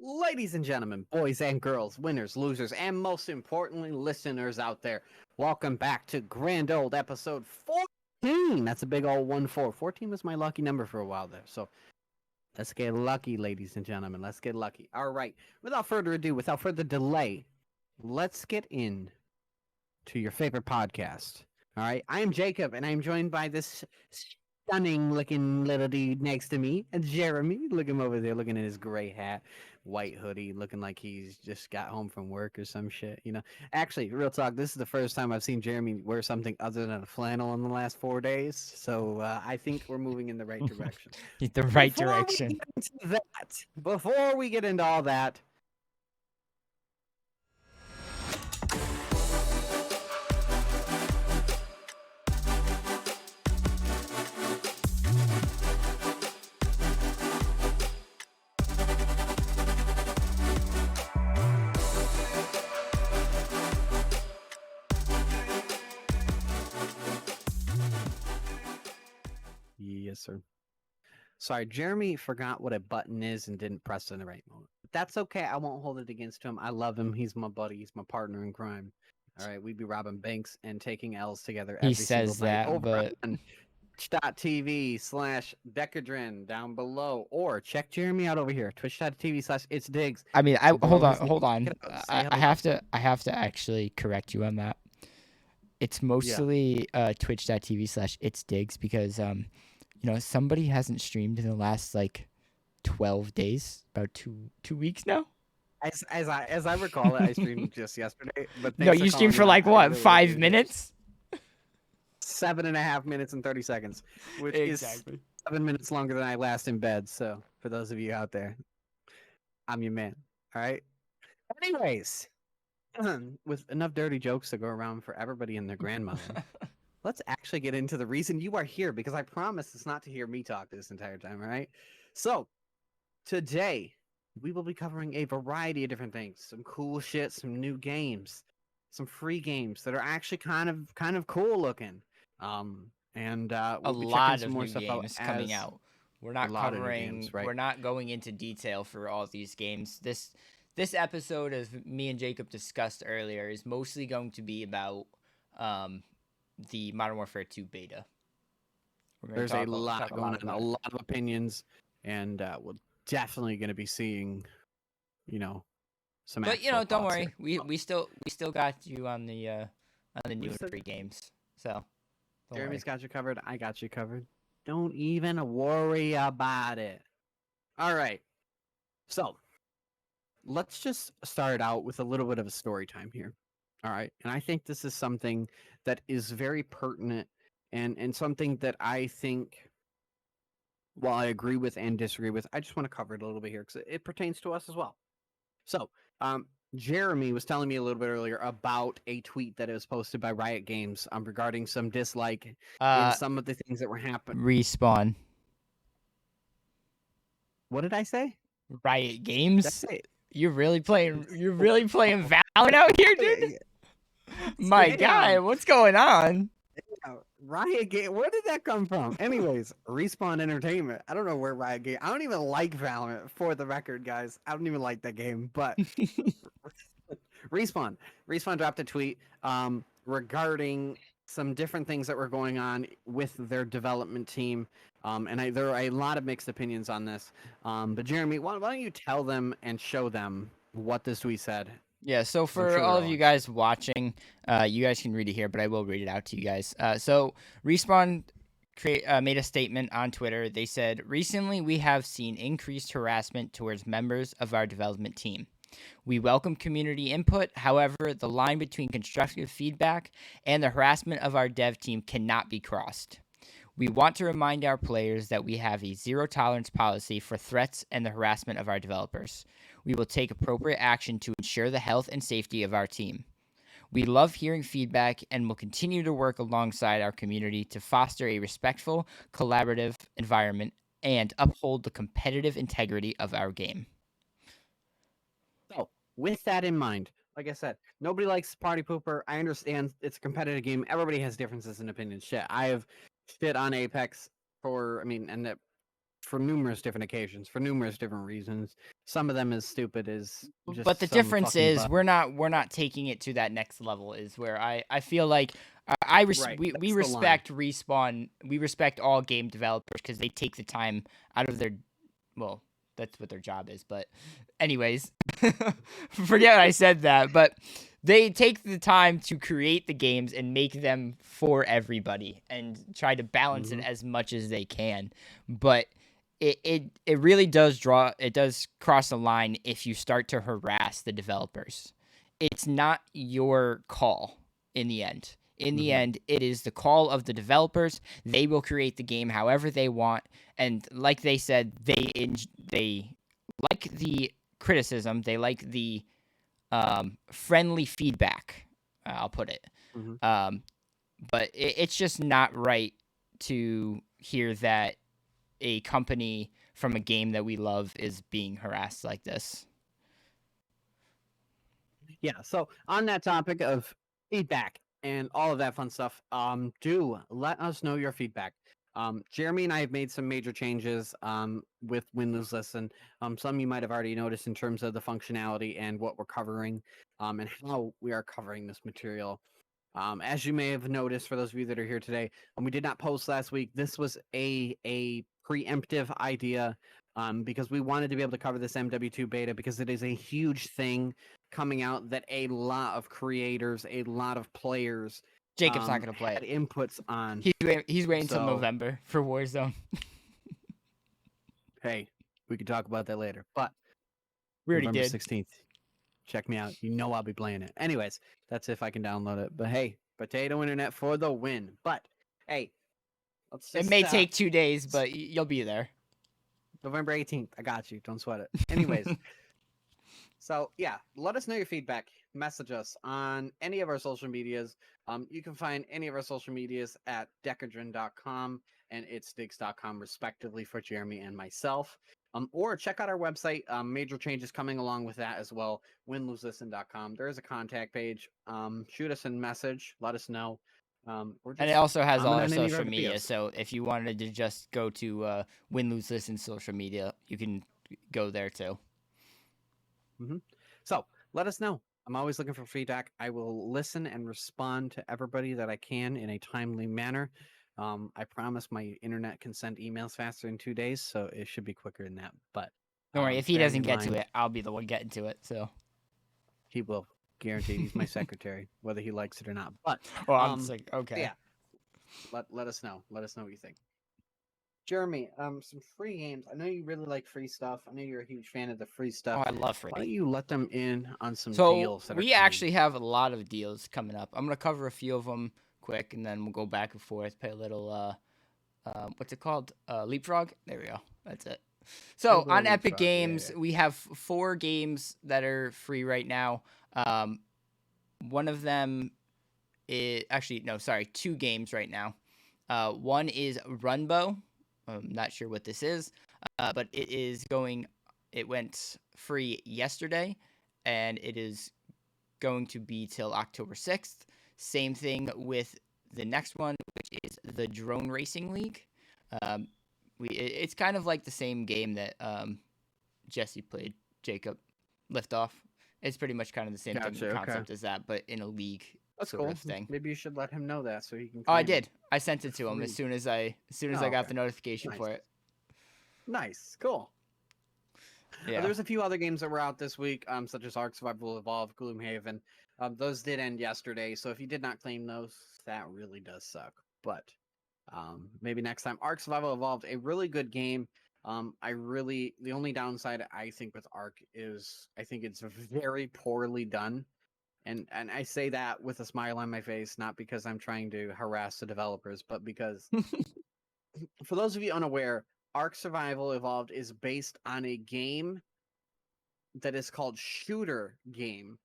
Ladies and gentlemen, boys and girls, winners, losers, and most importantly, listeners out there, welcome back to grand old episode 14. That's a big old 1-4. 14 was my lucky number for a while there. So let's get lucky, ladies and gentlemen. Let's get lucky. All right. Without further ado, without further delay, let's get in to your favorite podcast. All right. I am Jacob, and I'm joined by this stunning looking little dude next to me, Jeremy. Look him over there, looking at his gray hat, white hoodie, looking like he's just got home from work or some shit. Actually, real talk. This is the first time I've seen Jeremy wear something other than a flannel in the last 4 days. So I think we're moving in the right direction. The right direction. Before we get into all that. Yes, sir. Sorry, Jeremy forgot what a button is and didn't press it in the right moment. But that's okay. I won't hold it against him. I love him. He's my buddy. He's my partner in crime. All right, we'd be robbing banks and taking L's together every single night. He says that, but on twitch.tv/Decadrin down below, or check Jeremy out over here, twitch.tv/It's Diggs. I mean, hold on. I have to actually correct you on that. It's mostly twitch.tv/It's Diggs because somebody hasn't streamed in the last 12 days, about two weeks now. As I recall it, I streamed just yesterday. But no, you streamed for what, 5 minutes? 7.5 minutes and 30 seconds, which is 7 minutes longer than I last in bed. So for those of you out there, I'm your man. All right. Anyways, with enough dirty jokes to go around for everybody and their grandmother, let's actually get into the reason you are here, because I promise it's not to hear me talk this entire time. All right. So today we will be covering a variety of different things, some cool shit, some new games, some free games that are actually kind of cool looking. We'll a be lot some of more new stuff games coming out. We're not covering. Right? We're not going into detail for all these games. This episode, as me and Jacob discussed earlier, is mostly going to be about the Modern Warfare 2 beta. There's a lot going on, a lot of opinions, and we're definitely going to be seeing, some. But don't worry, we still got you on the new free games. So Jeremy's got you covered. I got you covered. Don't even worry about it. All right. So let's just start out with a little bit of a story time here. All right. And I think this is something that is very pertinent and something that I think, while I agree with and disagree with, I just want to cover it a little bit here because it pertains to us as well. So, Jeremy was telling me a little bit earlier about a tweet that was posted by Riot Games regarding some dislike in some of the things that were happening. Respawn. What did I say? Riot Games. You're really playing Valorant out here, dude. My God, what's going on? Riot Game. Where did that come from? Anyways, Respawn Entertainment. I don't know where Riot Game. I don't even like Valorant, for the record, guys. I don't even like that game. But Respawn dropped a tweet regarding some different things that were going on with their development team. And there are a lot of mixed opinions on this. But Jeremy, why don't you tell them and show them what this tweet said? Yeah, so for all of you guys watching, you guys can read it here, but I will read it out to you guys. So Respawn made a statement on Twitter. They said, "Recently, we have seen increased harassment towards members of our development team. We welcome community input. However, the line between constructive feedback and the harassment of our dev team cannot be crossed. We want to remind our players that we have a zero-tolerance policy for threats and the harassment of our developers. We will take appropriate action to ensure the health and safety of our team. We love hearing feedback and will continue to work alongside our community to foster a respectful, collaborative environment and uphold the competitive integrity of our game." So, with that in mind, like I said, nobody likes Party Pooper. I understand it's a competitive game. Everybody has differences in opinions. Shit, I have shit on Apex and for numerous different occasions, for numerous different reasons. Some of them as stupid as just But the some difference fucking is bug. we're not taking it to that next level. Is where I feel like Right, we that's the line. respect Respawn. We respect all game developers because they take the time out of their, well, that's what their job is. But anyways, forget I said that. But they take the time to create the games and make them for everybody and try to balance it as much as they can. But it really does cross the line if you start to harass the developers. It's not your call in the end. In the end, it is the call of the developers. They will create the game however they want, and like they said, they like the criticism. They like the friendly feedback. I'll put it. But it's just not right to hear that a company from a game that we love is being harassed like this. Yeah, so on that topic of feedback and all of that fun stuff, do let us know your feedback. Jeremy and I have made some major changes with Win Lose Listen. Some you might have already noticed in terms of the functionality and what we're covering, and how we are covering this material. As you may have noticed, for those of you that are here today, we did not post last week. This was a preemptive idea because we wanted to be able to cover this MW2 beta because it is a huge thing coming out that a lot of creators, a lot of players, Jacob's not gonna play had it. inputs on. He's waiting until November for Warzone. Hey, we can talk about that later. But we already November did. 16th. Check me out. You know I'll be playing it. Anyways, that's if I can download it. But hey, potato internet for the win. But hey, let's just, it may take 2 days, but you'll be there. November 18th. I got you. Don't sweat it. Anyways, so yeah, let us know your feedback. Message us on any of our social medias. You can find any of our social medias at decadron.com and itsdigs.com respectively for Jeremy and myself. Or check out our website. Major changes coming along with that as well. winloselisten.com. There is a contact page. Shoot us a message. Let us know. And it also has all our on social media. So if you wanted to just go to Win Lose Listen social media, you can go there too. So let us know. I'm always looking for feedback. I will listen and respond to everybody that I can in a timely manner. I promise my internet can send emails faster in 2 days, so it should be quicker than that. But don't worry, if he doesn't get to it, I'll be the one getting to it. So he will, guaranteed. He's my secretary, whether he likes it or not. But I'm sick. Okay, yeah. Let us know. Let us know what you think. Jeremy, some free games. I know you really like free stuff. I know you're a huge fan of the free stuff. Oh, I love free. Why don't you let them in on some deals? So we actually have a lot of deals coming up. I'm gonna cover a few of them quick, and then we'll go back and forth. Play a little, what's it called? Leapfrog. There we go. That's it. So on Epic Games, we have 4 games that are free right now. One of them is actually no, sorry, 2 games right now. One is Runbow. I'm not sure what this is, but it went free yesterday, and it is going to be till October 6th. Same thing with the next one, which is the Drone Racing League. It's kind of like the same game that Jesse played, Jacob, Liftoff. It's pretty much kind of the same concept as that, but in a league. That's sort of thing. Maybe you should let him know that so he can. Oh, I did. I sent it to him as soon as I got the notification for it. Nice, cool. Yeah. There's a few other games that were out this week, such as Ark Survival Evolved, Gloomhaven. Those did end yesterday, so if you did not claim those, that really does suck. But maybe next time. Ark Survival Evolved, a really good game. The only downside I think with Ark is I think it's very poorly done. And I say that with a smile on my face, not because I'm trying to harass the developers, but because for those of you unaware, Ark Survival Evolved is based on a game that is called Shooter Game.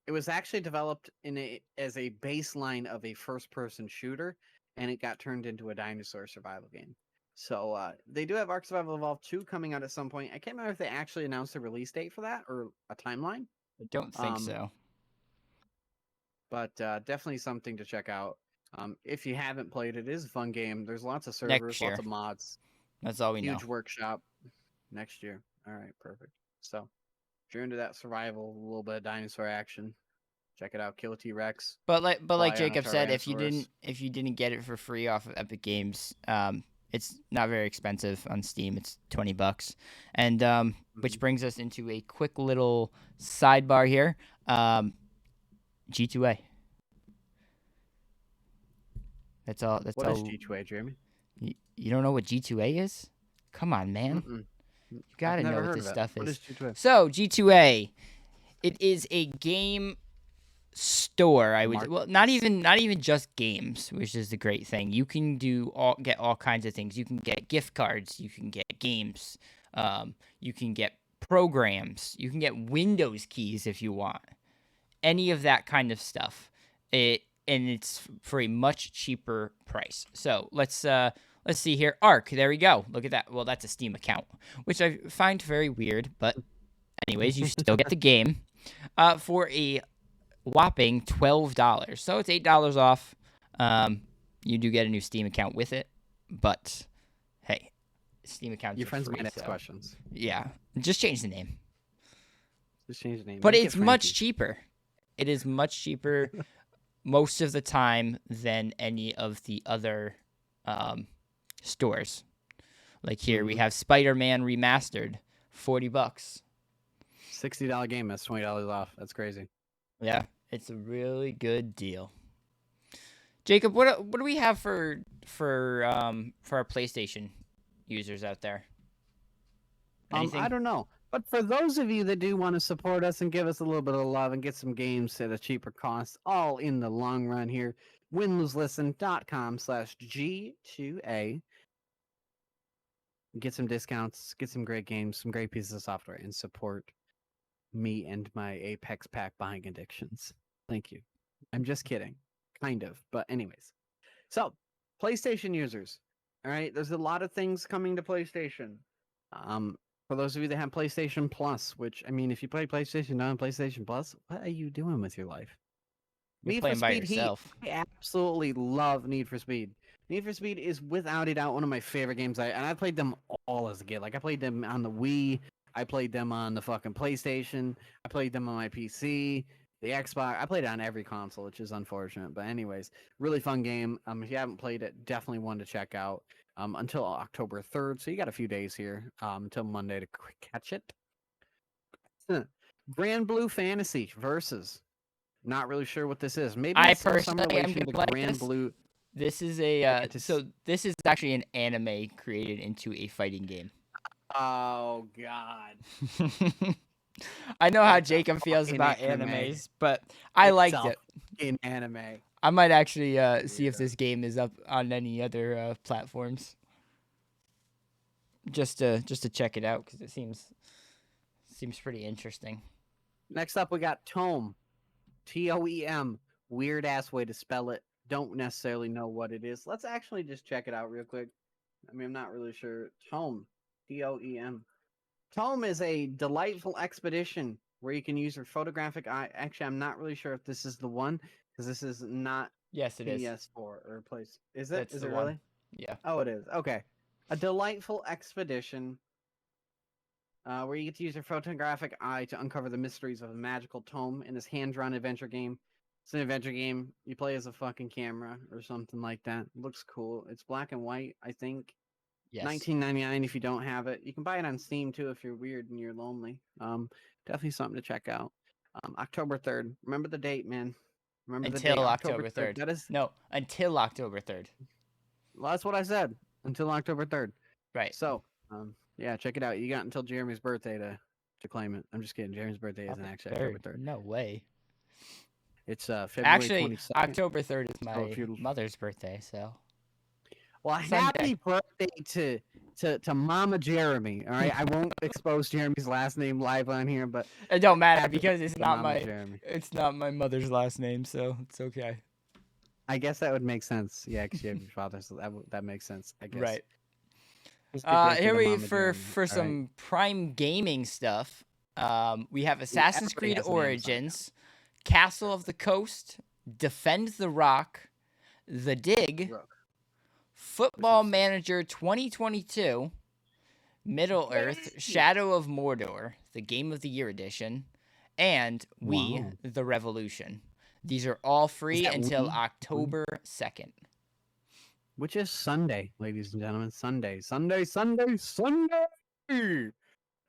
It was actually developed as a baseline of a first-person shooter, and it got turned into a dinosaur survival game. So they do have Ark Survival Evolved 2 coming out at some point. I can't remember if they actually announced a release date for that or a timeline. I don't think so. But definitely something to check out. If you haven't played it, it is a fun game. There's lots of servers, lots of mods. That's all we know. Huge workshop next year. All right, perfect. So if you're into that survival, a little bit of dinosaur action, check it out. Kill a T-Rex. But like fly on a Jacob said, if you Tyrannosaurus. didn't get it for free off of Epic Games, it's not very expensive on Steam. It's $20, and which brings us into a quick little sidebar here. G2A. That's all. What is G2A, Jeremy? You don't know what G2A is? Come on, man. Mm-mm. You gotta know what this stuff What is. is G2A? So G2A, it is a game store. Not even just games, which is the great thing. You can get all kinds of things. You can get gift cards. You can get games. You can get programs. You can get Windows keys if you want. Any of that kind of stuff. And it's for a much cheaper price. So let's see here. Arc, there we go. Look at that. Well, that's a Steam account, which I find very weird. But anyways, you still get the game for a whopping $12. So it's $8 off. You do get a new Steam account with it. But hey, Steam accounts Your are friends free, might ask so questions. yeah, just change the name. Just change the name. But Make it's it much Frankie. cheaper. It is much cheaper most of the time than any of the other stores. Like here we have Spider-Man Remastered, $40. $60 game. That's $20 off. That's crazy. Yeah, it's a really good deal. Jacob, what do we have for our PlayStation users out there? Anything? I don't know. But for those of you that do want to support us and give us a little bit of love and get some games at a cheaper cost, all in the long run here, winloselisten.com/G2A. Get some discounts, get some great games, some great pieces of software, and support me and my Apex pack buying addictions. Thank you. I'm just kidding. Kind of. But anyways. So, PlayStation users. All right, there's a lot of things coming to PlayStation. For those of you that have PlayStation Plus, which, I mean, if you play PlayStation Now and PlayStation Plus, what are you doing with your life? You're playing by yourself. Heat. I absolutely love Need for Speed. Need for Speed is without a doubt one of my favorite games. And I played them all as a kid. Like, I played them on the Wii. I played them on the fucking PlayStation. I played them on my PC, the Xbox. I played it on every console, which is unfortunate. But anyways, really fun game. If you haven't played it, definitely one to check out. Until October 3rd, so you got a few days here until Monday to catch it. Grand Blue Fantasy versus. Not really sure what this is. Maybe I some personally am relation to like Grand this. Blue. This is a so this is actually an anime created into a fighting game. Oh God. I know how Jacob feels about animes, but I liked it. In anime. I might actually see if this game is up on any other platforms. Just to check it out because it seems pretty interesting. Next up, we got Tome, TOEM. Weird ass way to spell it. Don't necessarily know what it is. Let's actually just check it out real quick. I mean, I'm not really sure. Tome, TOEM. Tome is a delightful expedition where you can use your photographic eye. Actually, I'm not really sure if this is the one because this is not. Yes, it is. PS4 or place. Is it? That's is the it one. really? Yeah. Oh, it is. Okay. A delightful expedition where you get to use your photographic eye to uncover the mysteries of a magical tome in this hand-drawn adventure game. It's an adventure game. You play as a fucking camera or something like that. It looks cool. It's black and white, I think. Yes. $19.99 if you don't have it. You can buy it on Steam too if you're weird and you're lonely. Definitely something to check out. October 3rd. Remember the date, man. Remember the date. Until October 3rd. That is until October 3rd. Well, that's what I said. Until October 3rd. Right. So, yeah, check it out. You got until Jeremy's birthday to claim it. I'm just kidding. Jeremy's birthday isn't actually October 3rd. No way. It's February actually 22nd. October 3rd is my mother's birthday. So. Well, happy birthday to Mama Jeremy. All right, I won't expose Jeremy's last name live on here, but it don't matter because it's not Jeremy. It's not my mother's last name, so it's okay. I guess that would make sense. Yeah, because you have your father, so that makes sense. I guess. Right. Here we for some Prime Gaming stuff. We have Assassin's Creed Origins, Castle of the Coast, Defend the Rock, The Dig, Football Manager 2022, Middle Earth, Shadow of Mordor, the Game of the Year edition, and We, the Revolution. These are all free until October 2nd. Which is Sunday, ladies and gentlemen. Sunday.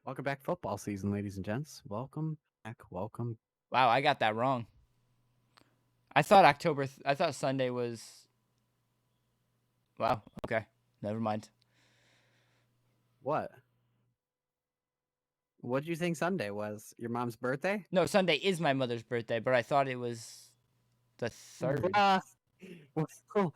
Welcome back football season, ladies and gents. Welcome back. Wow, I got that wrong. I thought Sunday was... Wow, okay. Never mind. What? What do you think Sunday was? Your mom's birthday? No, Sunday is my mother's birthday, but I thought it was the 3rd. Well,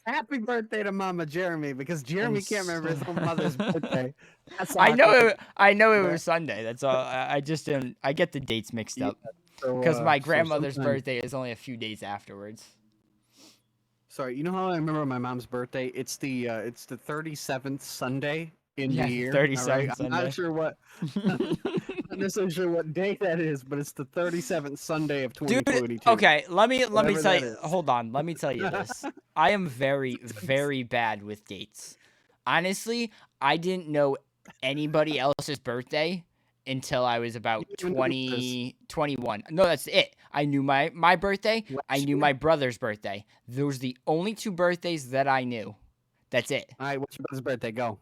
happy birthday to Mama Jeremy, because Jeremy can't remember his own mother's birthday. That's I know it was Sunday. That's all. I just didn't. I get the dates mixed up because my grandmother's birthday is only a few days afterwards. Sorry, you know how I remember my mom's birthday? It's the 37th Sunday in the year. 37th right? Sunday. I'm not sure what. Not necessarily sure what day that is, but it's the 37th Sunday of 2022. Dude, okay, let me tell you. Hold on, let me tell you this. I am very, very bad with dates. Honestly, I didn't know anybody else's birthday until I was about 21. No, that's it. I knew my birthday. I knew my brother's birthday. Those are the only 2 birthdays that I knew. That's it. All right, what's your brother's birthday? Go.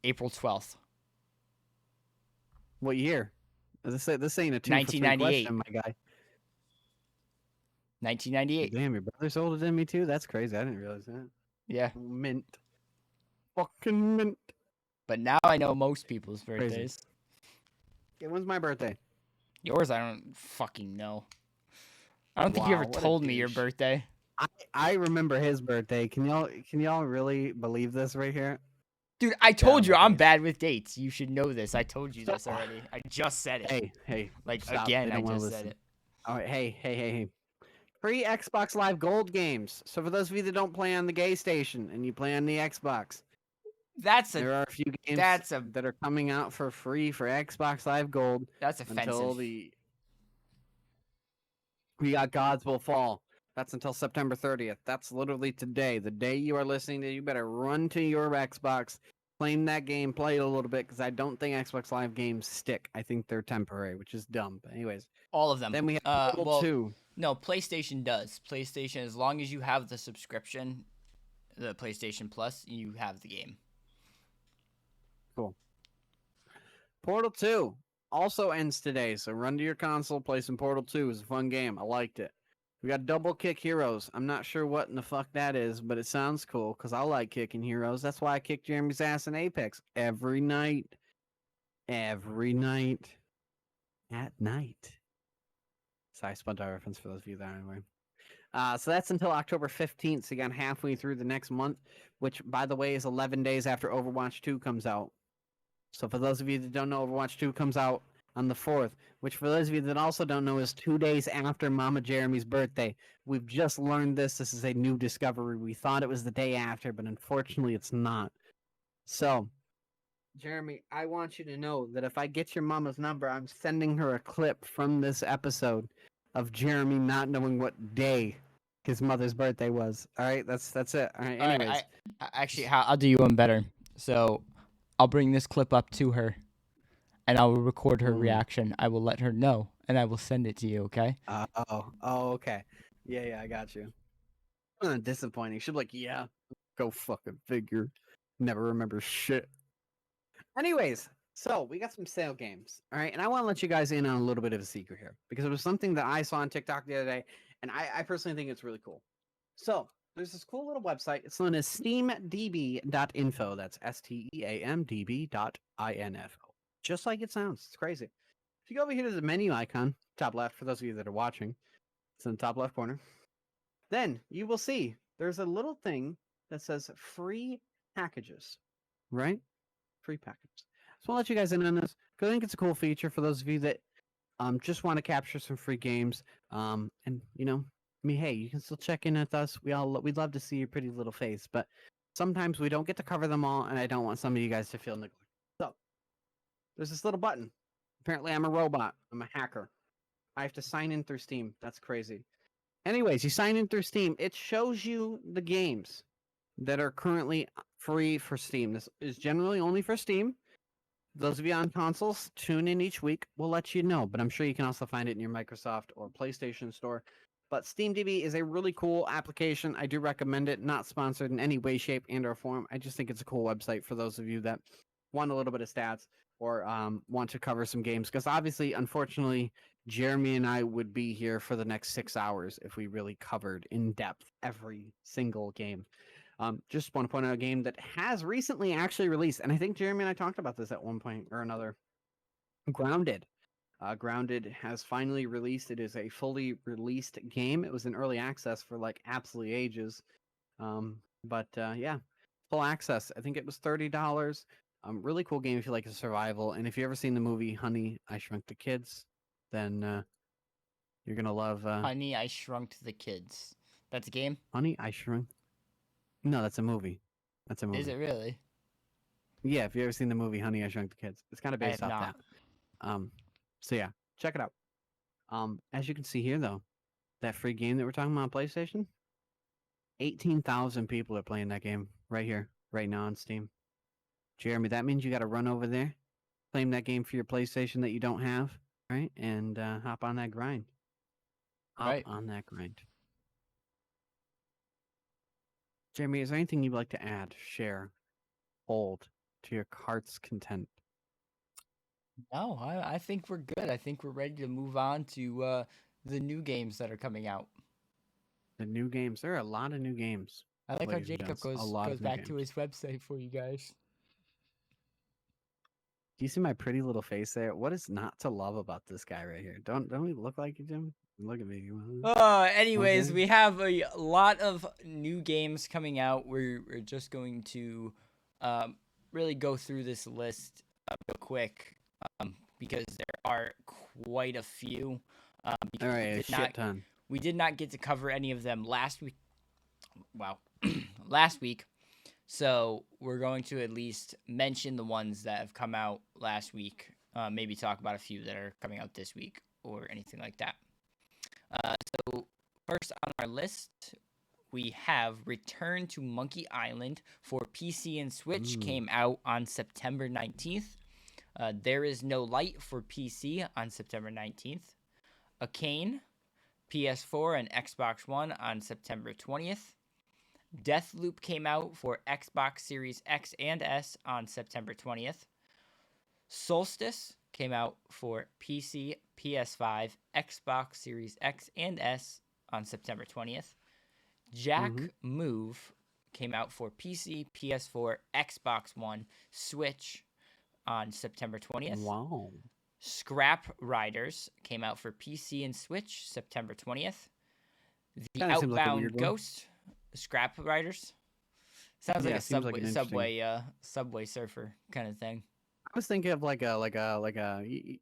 April 12th. What year? This ain't a 1998. question, my guy. 1998. Damn, your brother's older than me too? That's crazy. I didn't realize that. Yeah. Mint. Fucking mint. But now I know most people's birthdays. Crazy. Yeah, when's my birthday? Yours, I don't fucking know. I don't think you ever told me your birthday. I remember his birthday. Can y'all really believe this right here? Dude, I told you I'm bad with dates. You should know this. I told you this already. I just said it. Hey. Like, stop. again, I just said it. All right, hey. Free Xbox Live Gold games. So for those of you that don't play on the gay station and you play on the Xbox, there are a few games that are coming out for free for Xbox Live Gold. That's offensive. We got Gods Will Fall. That's until September 30th. That's literally today. The day you are listening to, you better run to your Xbox, claim that game, play it a little bit, because I don't think Xbox Live games stick. I think they're temporary, which is dumb. But anyways. All of them. Then we have Portal 2. No, PlayStation does. PlayStation, as long as you have the subscription, the PlayStation Plus, you have the game. Cool. Portal 2 also ends today, so run to your console, play some Portal 2. It's a fun game. I liked it. We got Double Kick Heroes. I'm not sure what in the fuck that is, but it sounds cool because I like kicking heroes. That's why I kick Jeremy's ass in Apex every night. Every night. At night. Sorry, SpongeBob reference for those of you that aren't aware. So that's until October 15th, so again, halfway through the next month, which, by the way, is 11 days after Overwatch 2 comes out. So for those of you that don't know, Overwatch 2 comes out on the 4th, which for those of you that also don't know is 2 days after Mama Jeremy's birthday. We've just learned this. This is a new discovery. We thought it was the day after, but unfortunately it's not. So, Jeremy, I want you to know that if I get your mama's number, I'm sending her a clip from this episode of Jeremy not knowing what day his mother's birthday was. All right, that's it. All right, anyways. All right, I'll do you one better. So, I'll bring this clip up to her, and I will record her reaction. I will let her know, and I will send it to you, okay? Okay. Yeah, I got you. Disappointing. She'll be like, yeah, go fucking figure. Never remember shit. Anyways, so we got some sale games, all right? And I want to let you guys in on a little bit of a secret here, because it was something that I saw on TikTok the other day, and I personally think it's really cool. So, there's this cool little website. It's known as steamdb.info. That's STEAMDB.info. Just like it sounds. It's crazy. If you go over here to the menu icon, top left, for those of you that are watching, it's in the top left corner. Then you will see there's a little thing that says free packages, right? Free packages. So I'll let you guys in on this because I think it's a cool feature for those of you that just want to capture some free games. And you know, I mean, hey, you can still check in with us. We'd love to see your pretty little face, but sometimes we don't get to cover them all, and I don't want some of you guys to feel neglected. So there's this little button. Apparently, I'm a robot. I'm a hacker. I have to sign in through Steam. That's crazy. Anyways, you sign in through Steam. It shows you the games. that are currently free for Steam. This is generally only for Steam. Those of you on consoles, tune in each week. We'll let you know, but I'm sure you can also find it in your Microsoft or PlayStation store. But SteamDB is a really cool application. I do recommend it. Not sponsored in any way, shape, and or form. I just think it's a cool website for those of you that want a little bit of stats or want to cover some games. Because obviously, unfortunately, Jeremy and I would be here for the next 6 hours if we really covered in depth every single game. Just want to point out a game that has recently actually released, and I think Jeremy and I talked about this at one point or another. Grounded. Grounded has finally released. It is a fully released game. It was in early access for like absolutely ages. But yeah, full access. I think it was $30. Really cool game if you like a survival. And if you ever seen the movie Honey, I Shrunk the Kids, then you're gonna love Honey, I Shrunk the Kids. That's a game? Honey, I Shrunk. No, that's a movie. That's a movie. Is it really? Yeah, if you ever seen the movie Honey, I Shrunk the Kids, it's kind of based off not. that. So yeah, check it out. As you can see here, though, that free game that we're talking about on PlayStation, 18,000 people are playing that game right here, right now on Steam. Jeremy, that means you got to run over there, claim that game for your PlayStation that you don't have, right? And hop on that grind. Hop on that grind. Jeremy, is there anything you'd like to add, share, hold to your heart's content? No, I think we're good. I think we're ready to move on to the new games that are coming out. The new games. There are a lot of new games. I like how Jacob goes back to his website for you guys. Do you see my pretty little face there? What is not to love about this guy right here? Don't we look like you, Jim? Look at me. Anyways, we have a lot of new games coming out. We're just going to really go through this list real quick because there are quite a few. All right, a shit ton. We did not get to cover any of them last week. Wow, last week. So we're going to at least mention the ones that have come out last week. Maybe talk about a few that are coming out this week or anything like that. So first on our list, we have Return to Monkey Island for PC and Switch. Came out on September 19th. There Is No Light for PC on September 19th. Arcane, PS4 and Xbox One on September 20th. Deathloop came out for Xbox Series X and S on September 20th. Solstice came out for PC, PS5, Xbox Series X and S on September 20th. Jack Move came out for PC, PS4, Xbox One, Switch on September 20th. Wow. Scrap Riders came out for PC and Switch September 20th. The Kinda Outbound like Ghost, Scrap Riders. Sounds like a subway surfer kind of thing. I was thinking of like a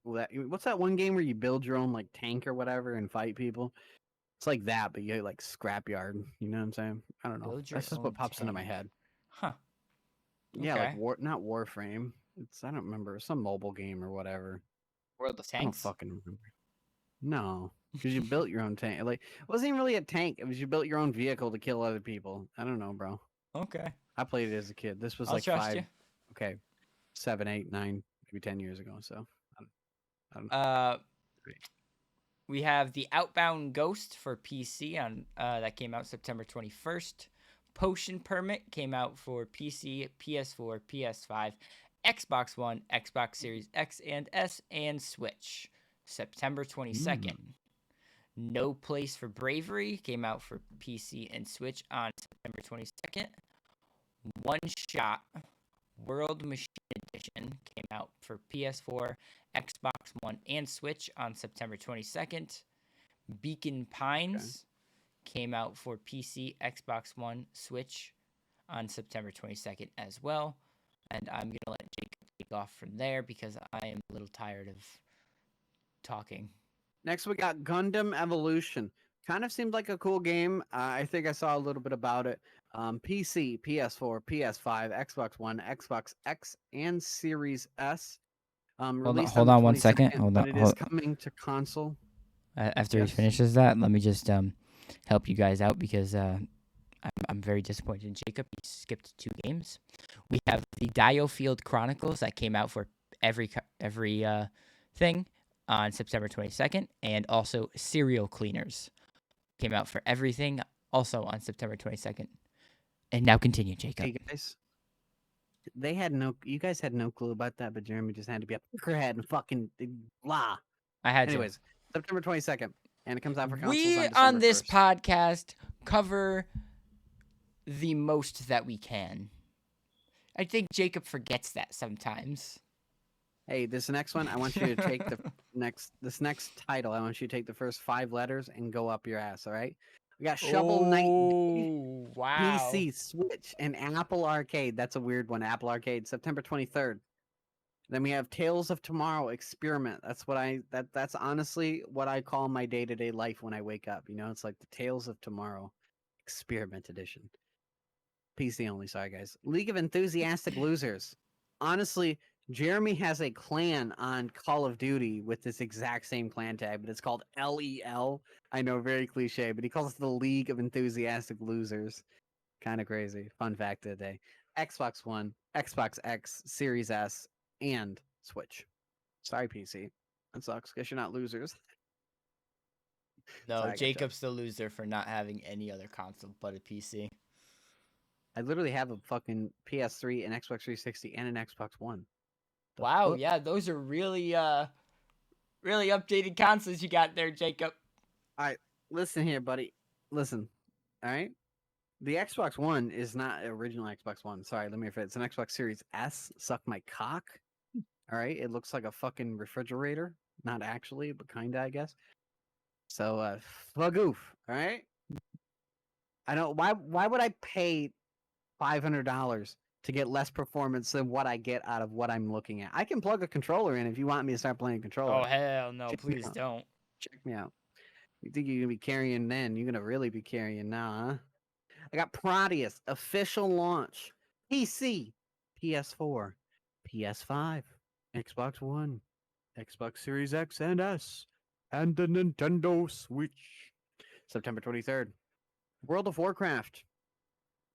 what's that one game where you build your own like tank or whatever and fight people? It's like that, but you like scrapyard. You know what I'm saying? I don't know. That's just what pops into my head. Huh. Yeah, like not Warframe. I don't remember, some mobile game or whatever. World of Tanks. I don't fucking remember. No, because you built your own tank. Like, it wasn't even really a tank. It was you built your own vehicle to kill other people. I don't know, bro. Okay. I played it as a kid. This was I'll like trust you. 7, 8, 9, maybe 10 years ago. So, I don't know. We have The Outbound Ghost for PC on that came out September 21st. Potion Permit came out for PC, PS4, PS5, Xbox One, Xbox Series X and S, and Switch, September 22nd. No Place for Bravery came out for PC and Switch on September 22nd. One Shot World Machine Edition came out for PS4, Xbox One, and Switch on September 22nd. Beacon Pines came out for PC, Xbox One, Switch on September 22nd as well. And I'm going to let Jacob take off from there because I am a little tired of talking. Next, we got Gundam Evolution. Kind of seemed like a cool game. I think I saw a little bit about it. PC, PS4, PS5, Xbox One, Xbox X, and Series S. Hold on 1 second. But it is coming to console. After he finishes that, let me just help you guys out because I'm very disappointed in Jacob. He skipped 2 games. We have the Diofield Chronicles that came out for every thing on September 22nd, and also Serial Cleaners came out for everything also on September 22nd. And now continue, Jacob. Hey guys, you guys had no clue about that, but Jeremy just had to be a pickerhead and fucking blah. I had Anyways, September 22nd, and it comes out for consoles we on December on this 1st. podcast cover the most that we can. I think Jacob forgets that sometimes. Hey, this next one, I want you to take this next title. I want you to take the first 5 letters and go up your ass. All right. We got Shovel Knight, wow. PC, Switch, and Apple Arcade. That's a weird one. Apple Arcade, September 23rd. Then we have Tales of Tomorrow Experiment. That's honestly what I call my day-to-day life when I wake up. You know, it's like the Tales of Tomorrow Experiment Edition. PC only, sorry guys. League of Enthusiastic Losers. Honestly, Jeremy has a clan on Call of Duty with this exact same clan tag, but it's called LEL. I know, very cliche, but he calls it the League of Enthusiastic Losers. Kind of crazy. Fun fact of the day. Xbox One, Xbox X, Series S, and Switch. Sorry, PC. That sucks because you're not losers. No, Sorry, Jacob's the loser for not having any other console but a PC. I literally have a fucking PS3, an Xbox 360, and an Xbox One. Wow, yeah, those are really updated consoles you got there, Jacob. All right, listen here, buddy. Listen, all right? The Xbox One is not original Xbox One. Sorry, let me rephrase. It's an Xbox Series S. Suck my cock. All right, it looks like a fucking refrigerator. Not actually, but kinda, I guess. So, fagoof. All right. I don't. Why would I pay $500 to get less performance than what I get out of what I'm looking at? I can plug a controller in if you want me to start playing controller. Oh hell no! Check Please don't. Check me out. You think you're gonna be carrying then? You're gonna really be carrying now, huh? I got Proteus official launch. PC, PS4, PS5, Xbox One, Xbox Series X and S, and the Nintendo Switch. September 23rd. World of Warcraft.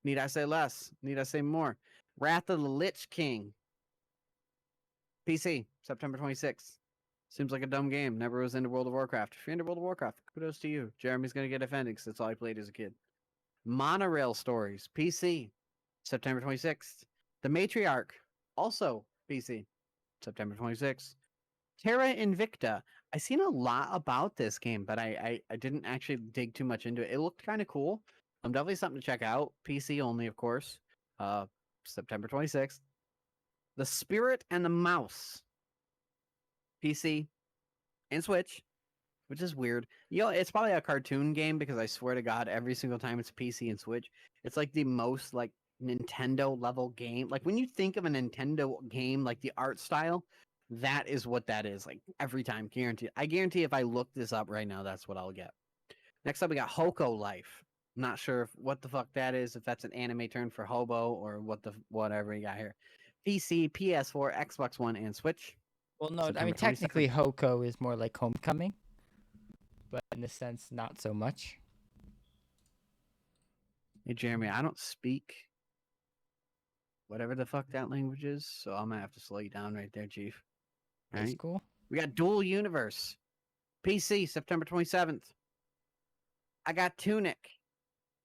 Need I say less? Need I say more? Wrath of the Lich King. PC, September 26th. Seems like a dumb game. Never was into World of Warcraft. If you're into World of Warcraft, kudos to you. Jeremy's going to get offended because that's all I played as a kid. Monorail Stories, PC, September 26th. The Matriarch, also PC, September 26th. Terra Invicta. I seen a lot about this game, but I didn't actually dig too much into it. It looked kind of cool. Definitely something to check out. PC only, of course. September 26th. The Spirit and the Mouse. PC and Switch, which is weird. You know, it's probably a cartoon game because I swear to God, every single time it's PC and Switch, it's like the most like Nintendo level game. Like when you think of a Nintendo game, like the art style, that is what that is. Like every time, guaranteed. I guarantee if I look this up right now, that's what I'll get. Next up, we got Hoko Life. Not sure what the fuck that is. If that's an anime term for hobo or whatever you got here. PC, PS4, Xbox One, and Switch. Well, no, September I mean 22nd. technically Hoko is more like Homecoming, but in a sense, not so much. Hey, Jeremy, I don't speak whatever the fuck that language is, so I'm gonna have to slow you down right there, Chief. All That's right. cool. We got Dual Universe. PC, September 27th. I got Tunic.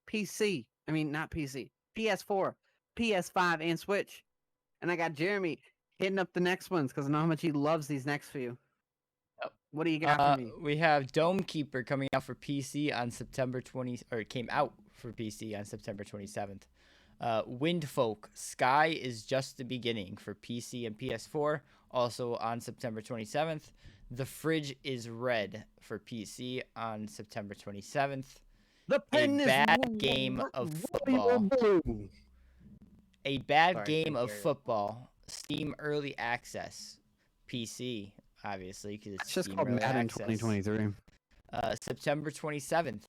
PC. I mean, not PC. PS4, PS5, and Switch. And I got Jeremy hitting up the next ones because I know how much he loves these next few. Yep. What do you got for me? We have Dome Keeper coming out for PC on September 20, or it came out for PC on September 27th. Windfolk, Sky is Just the Beginning for PC and PS4, also on September 27th. The Fridge is Red for PC on September 27th. The pen A bad game of football. A bad game of football. Steam Early Access. PC, obviously, because it's just Steam called Early Madden Access. 2023. September 27th.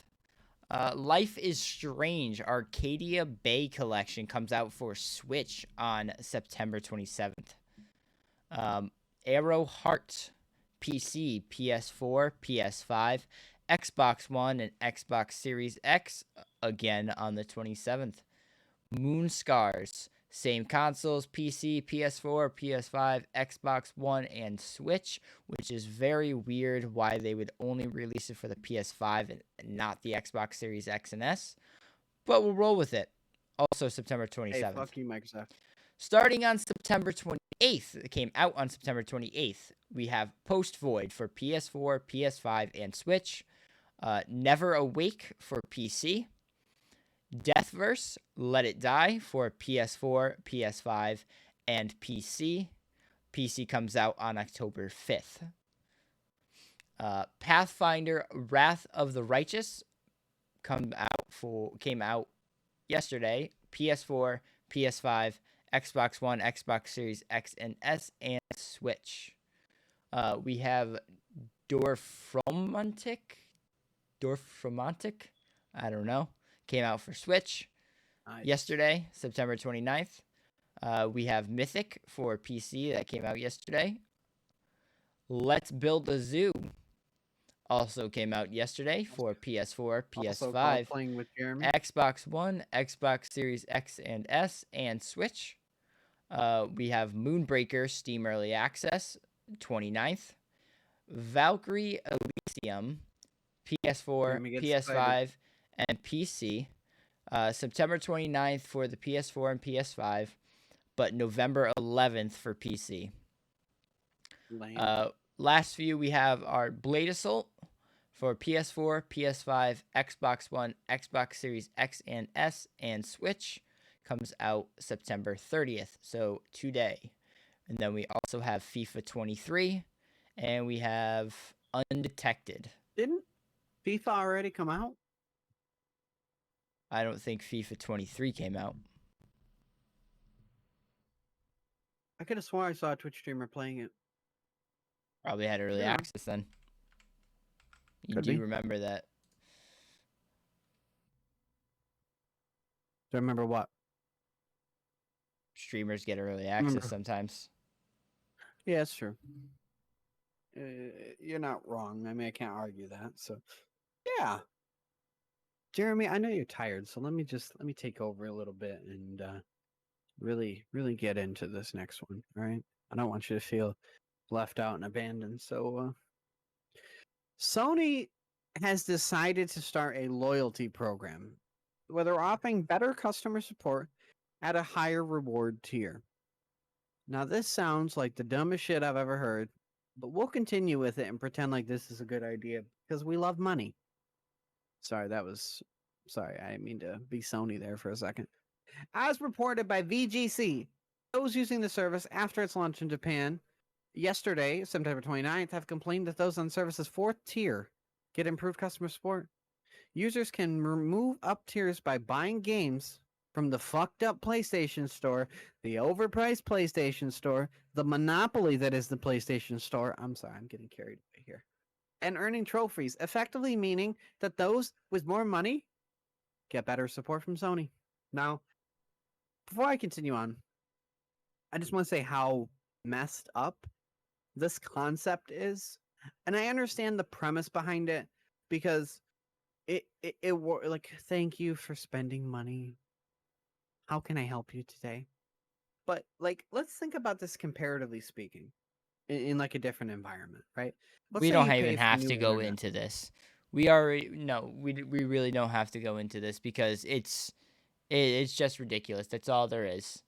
Life is Strange Arcadia Bay Collection comes out for Switch on September 27th. Arrow Heart, PC, PS4, PS5, Xbox One and Xbox Series X again on the 27th. Moon Scars, same consoles, PC, PS4, PS5, Xbox One, and Switch, which is very weird why they would only release it for the PS5 and not the Xbox Series X and S, but we'll roll with it. Also September 27th. Hey, fuck you, Microsoft. Starting on September 28th, it came out on September 28th, we have Post Void for PS4, PS5, and Switch, Never Awake for PC, Deathverse, Let It Die for PS4, PS5, and PC. PC comes out on October 5th. Pathfinder, Wrath of the Righteous came out yesterday. PS4, PS5, Xbox One, Xbox Series X and S, and Switch. We have Dorfromantik. I don't know. Came out for Switch yesterday, September 29th. We have Mythic for PC that came out yesterday. Let's Build a Zoo also came out yesterday for PS4, PS5, playing with Jeremy. Xbox One, Xbox Series X and S, and Switch. We have Moonbreaker Steam Early Access, 29th. Valkyrie Elysium, PS4, PS5, and PC. September 29th for the PS4 and PS5, but November 11th for PC. Last few we have our Blade Assault for PS4, PS5, Xbox One, Xbox Series X and S, and Switch. Comes out September 30th, so today. And then we also have FIFA 23, and we have Undetected. Didn't FIFA already come out? I don't think FIFA 23 came out. I could have sworn I saw a Twitch streamer playing it. Probably had early access then. You do remember that. Do I remember what? Streamers get early access sometimes. Yeah, it's true. You're not wrong. I mean, I can't argue that. So, yeah. Jeremy, I know you're tired, so let me take over a little bit and really get into this next one. All right. I don't want you to feel left out and abandoned. So, Sony has decided to start a loyalty program where they're offering better customer support at a higher reward tier. Now, this sounds like the dumbest shit I've ever heard, but we'll continue with it and pretend like this is a good idea because we love money. Sorry, I didn't mean to be Sony there for a second. As reported by VGC, those using the service after its launch in Japan yesterday, September 29th, have complained that those on service's 4th tier get improved customer support. Users can move up tiers by buying games from the fucked up PlayStation Store, the overpriced PlayStation Store, the monopoly that is the PlayStation Store. I'm sorry, I'm getting carried away here. And earning trophies, effectively meaning that those with more money get better support from Sony. Now, before I continue on, I just want to say how messed up this concept is. And I understand the premise behind it because it like, thank you for spending money. How can I help you today? But like, let's think about this comparatively speaking in like a different environment, right? We don't even have to go into this. We really don't have to go into this because it's just ridiculous. That's all there is.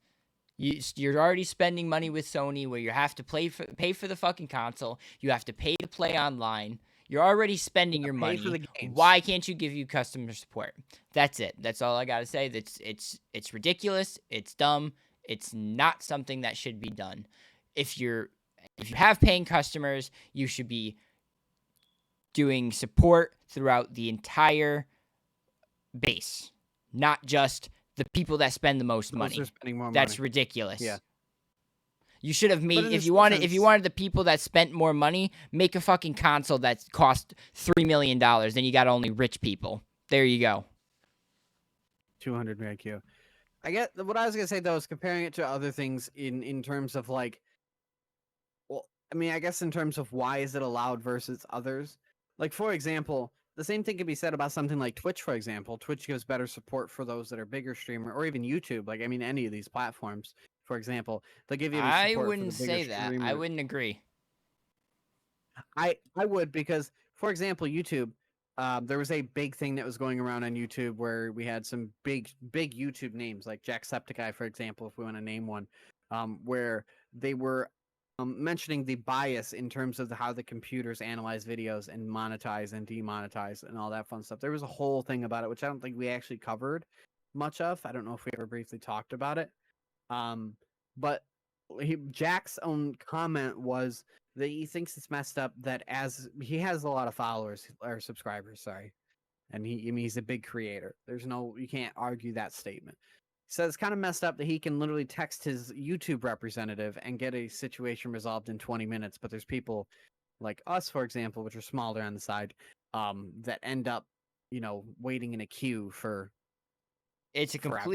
You're already spending money with Sony where you have to pay for the fucking console. You have to pay to play online. You're already spending your money. For the games. Why can't you give you customer support? That's it. That's all I gotta say. It's ridiculous. It's dumb. It's not something that should be done. If you have paying customers, you should be doing support throughout the entire base, not just the people that spend the most money. That's ridiculous. Yeah. You should have made if you wanted the people that spent more money, make a fucking console that cost $3 million. Then you got only rich people. There you go. 200 IQ. I get what I was gonna say though is comparing it to other things in terms of like, well, I mean, I guess in terms of why is it allowed versus others. Like for example, the same thing can be said about something like Twitch, for example. Twitch gives better support for those that are bigger streamer, or even YouTube. Like, I mean, any of these platforms, for example, they give you I support for the wouldn't bigger say that. I streamer. wouldn't agree. I would, because, for example, YouTube. There was a big thing that was going around on YouTube where we had some big YouTube names like Jacksepticeye, for example, if we want to name one, where they were mentioning the bias in terms of how the computers analyze videos and monetize and demonetize and all that fun stuff. There was a whole thing about it, which I don't think we actually covered much of. I don't know if we ever briefly talked about it. But Jack's own comment was that he thinks it's messed up that as he has a lot of followers or subscribers, sorry, and he's a big creator. You can't argue that statement. He says it's kind of messed up that he can literally text his YouTube representative and get a situation resolved in 20 minutes, but there's people like us, for example, which are smaller on the side, that end up, waiting in a queue for It's a forever.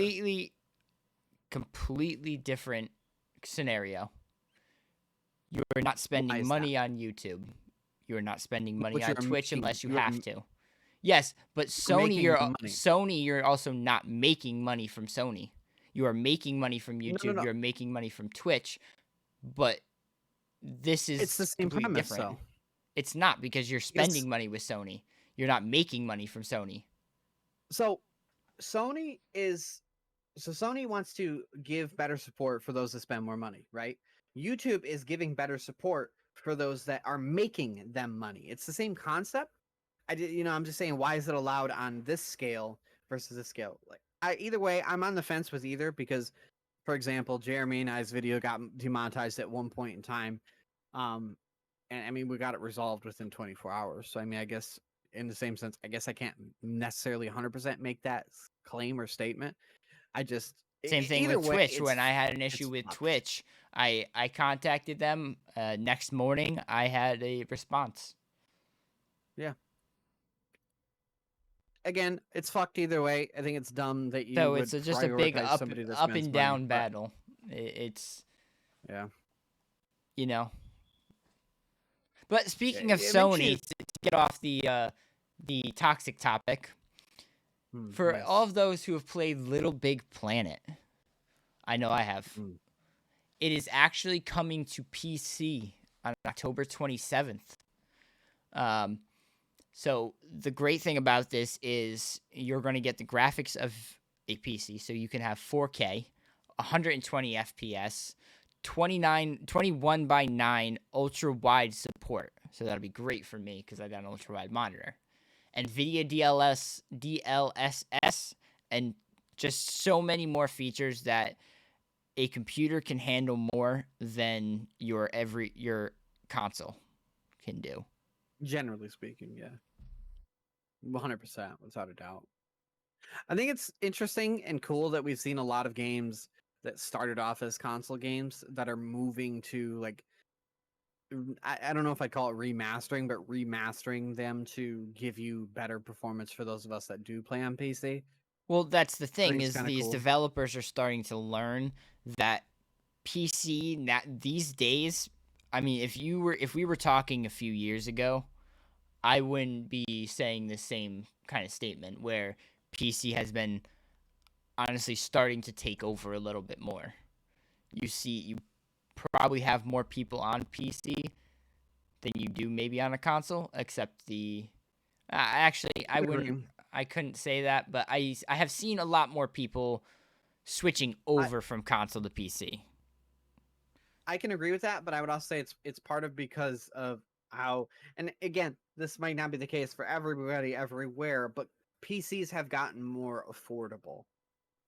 completely different scenario. You're not spending money on YouTube. You're not spending money on Twitch unless you have to. Yes, but Sony, you're also not making money from Sony. You are making money from YouTube. No. You're making money from Twitch, but this is It's the same completely premise, different. though. It's not, because you're spending money with Sony. You're not making money from Sony. So Sony wants to give better support for those that spend more money, right? YouTube is giving better support for those that are making them money. It's the same concept. I'm just saying, why is it allowed on this scale versus this scale? Like, either way, I'm on the fence with either, because, for example, Jeremy and I's video got demonetized at one point in time. And I mean, we got it resolved within 24 hours. So, I mean, I guess in the same sense, I guess I can't necessarily 100% make that claim or statement. Same thing with Twitch. When I had an issue with Twitch, I contacted them. Next morning, I had a response. Yeah. Again, it's fucked either way. I think it's dumb that you So would it's just a big up and down battle. It's yeah, But speaking of Sony, to get off the toxic topic, for all of those who have played Little Big Planet, I know I have. It is actually coming to PC on October 27th. So the great thing about this is you're going to get the graphics of a PC, so you can have 4K, 120 FPS, 21:9 ultra wide support. So that'll be great for me because I got an ultra wide monitor. NVIDIA DLSS, and just so many more features that a computer can handle more than your console can do. Generally speaking, yeah. 100%, without a doubt. I think it's interesting and cool that we've seen a lot of games that started off as console games that are moving to, like, I don't know if I call it remastering, but remastering them to give you better performance for those of us that do play on PC. Well, that's the thing, is these developers are starting to learn that PC these days, I mean, if we were talking a few years ago, I wouldn't be saying the same kind of statement, where PC has been honestly starting to take over a little bit more. You probably have more people on PC than you do maybe on a console, except actually I couldn't say that, but I have seen a lot more people switching over from console to PC. I can agree with that, but I would also say it's part of because of how, and again, this might not be the case for everybody everywhere, but PCs have gotten more affordable.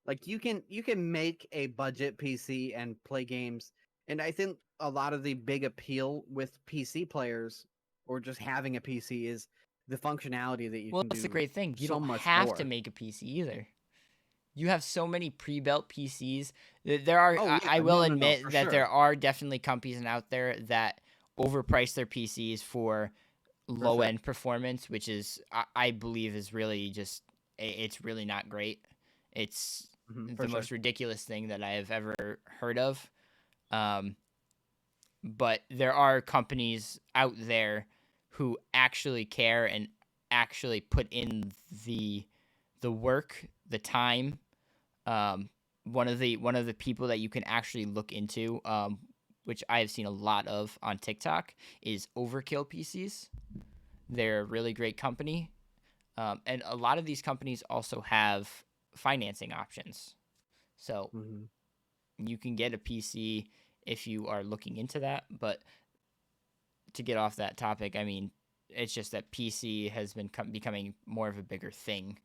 Like, you can make a budget PC and play games, and I think a lot of the big appeal with PC players, or just having a PC, is the functionality that you can do. Well, that's the great thing. You don't have to make a PC either. You have so many pre-built PCs. There are, I will admit that there are definitely companies out there that overprice their PCs for low-end performance, which is, I believe, is really just, it's really not great. It's the most ridiculous thing that I have ever heard of. But there are companies out there who actually care and actually put in the work, the time. One of the people that you can actually look into, which I have seen a lot of on TikTok, is Overkill PCs. They're a really great company, and a lot of these companies also have financing options. So you can get a PC if you are looking into that. But to get off that topic, I mean, it's just that PC has been becoming more of a bigger thing,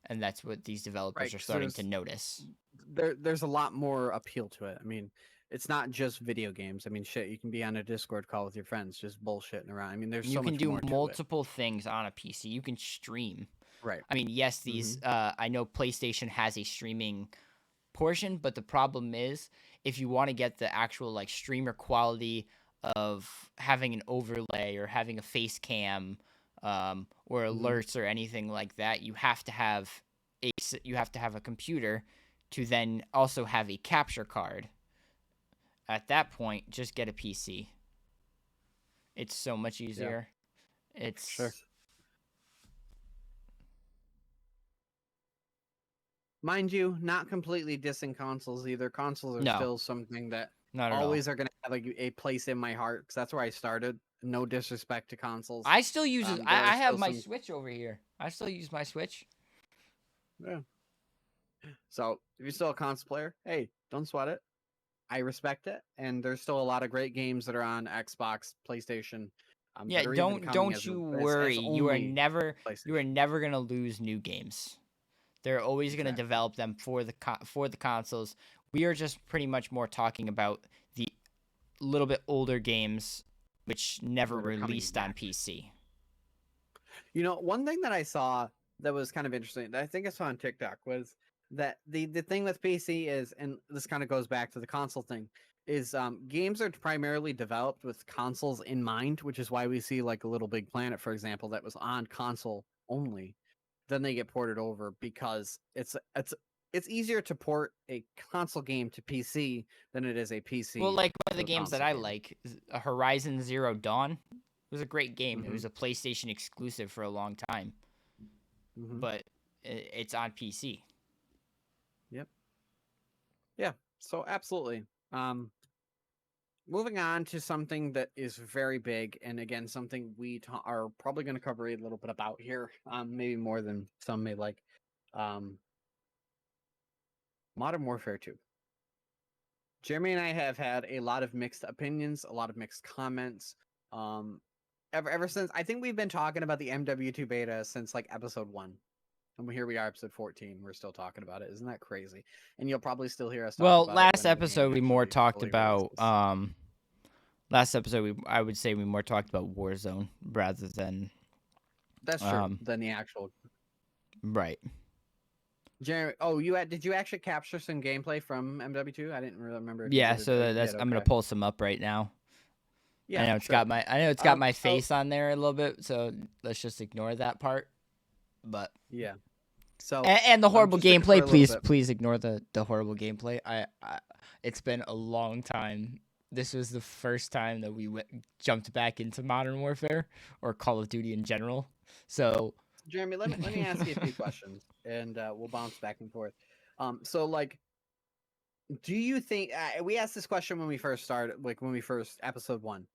and that's what these developers are starting to notice. There's a lot more appeal to it. I mean, it's not just video games. I mean, shit, you can be on a Discord call with your friends just bullshitting around. I mean, there's so much more to it. You can do multiple things on a PC. You can stream. Right. I mean, yes, these I know PlayStation has a streaming portion, but the problem is if you want to get the actual like streamer quality of having an overlay or having a face cam or alerts or anything like that, you have to have a computer to then also have a capture card. At that point, just get a PC. It's so much easier. Yeah. It's sure. Mind you, not completely dissing consoles either. Consoles are still something that always are going to have a place in my heart because that's where I started. No disrespect to consoles. I still use it. I have my Switch over here. I still use my Switch. Yeah. So if you're still a console player, hey, don't sweat it. I respect it, and there's still a lot of great games that are on Xbox, PlayStation. Yeah, don't you worry. You are never gonna lose new games. They're always gonna develop them for the consoles. We are just pretty much more talking about the little bit older games which never released on PC. You know, one thing that I saw that was kind of interesting, that I think I saw on TikTok, was that the thing with PC is, and this kind of goes back to the console thing, is games are primarily developed with consoles in mind, which is why we see like a Little Big Planet, for example, that was on console only. Then they get ported over because it's easier to port a console game to PC than it is a PC. Well, like one of the games that I like, Horizon Zero Dawn, was a great game. It was a PlayStation exclusive for a long time, but it's on PC. Yep. Yeah. So absolutely. Moving on to something that is very big, and again, something we are probably going to cover a little bit about here, maybe more than some may like. Modern Warfare 2. Jeremy and I have had a lot of mixed opinions, a lot of mixed comments. Ever since, I think we've been talking about the MW2 beta since like episode 1. And here we are, episode 14. We're still talking about it. Isn't that crazy? And you'll probably still hear us talk about it. Well, last episode we more talked about I would say we more talked about Warzone rather than that's true, than the actual right. Jeremy, did you actually capture some gameplay from MW2? I didn't really remember. Yeah, so that's I'm gonna pull some up right now. Yeah, I know it's got my face on there a little bit, so let's just ignore that part. But yeah, so and the horrible gameplay, please ignore the horrible gameplay. I it's been a long time. This was the first time that we jumped back into Modern Warfare or Call of Duty in general. So Jeremy, let me ask you a few questions, and we'll bounce back and forth. So like, do you think we asked this question when we first started, like when we first episode 1?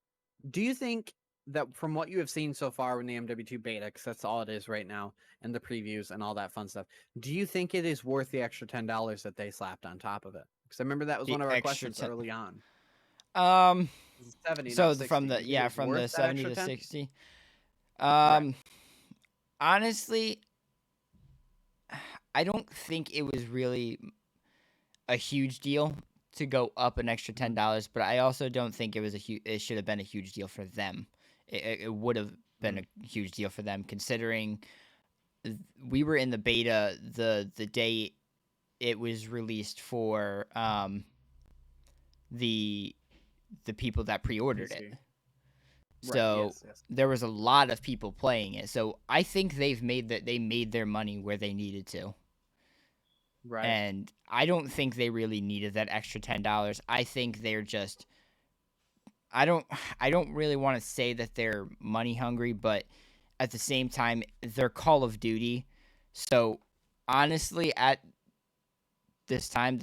Do you think that from what you have seen so far in the MW2 beta, because that's all it is right now, and the previews and all that fun stuff, do you think it is worth the extra $10 that they slapped on top of it? Because I remember that was one of our questions early on. 70. So from the 70 to 60. Right. Honestly, I don't think it was really a huge deal to go up an extra $10, but I also don't think it should have been a huge deal for them. It would have been a huge deal for them, considering we were in the beta the day it was released for the people that pre-ordered it. So yes. There was a lot of people playing it. So I think they made their money where they needed to. Right. And I don't think they really needed that extra $10. I think they're just I don't really want to say that they're money hungry, but at the same time, they're Call of Duty. So honestly, at this time,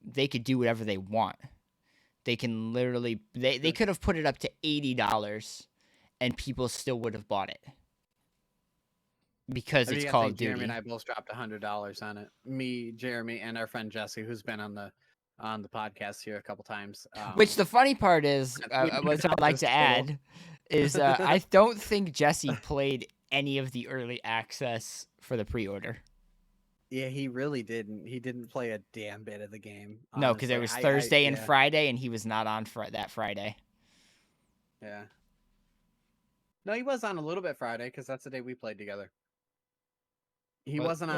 they could do whatever they want. They can literally they could have put it up to $80 and people still would have bought it because it's Call of Duty. Jeremy and I both dropped $100 on it. Me, Jeremy, and our friend Jesse, who's been on the podcast here a couple times. Which the funny part is, what I'd like to add is I don't think Jesse played any of the early access for the pre-order. Yeah, he really didn't. He didn't play a damn bit of the game. Honestly. No, because it was Thursday and Friday, and he was not on for that Friday. Yeah. No, he was on a little bit Friday because that's the day we played together. He wasn't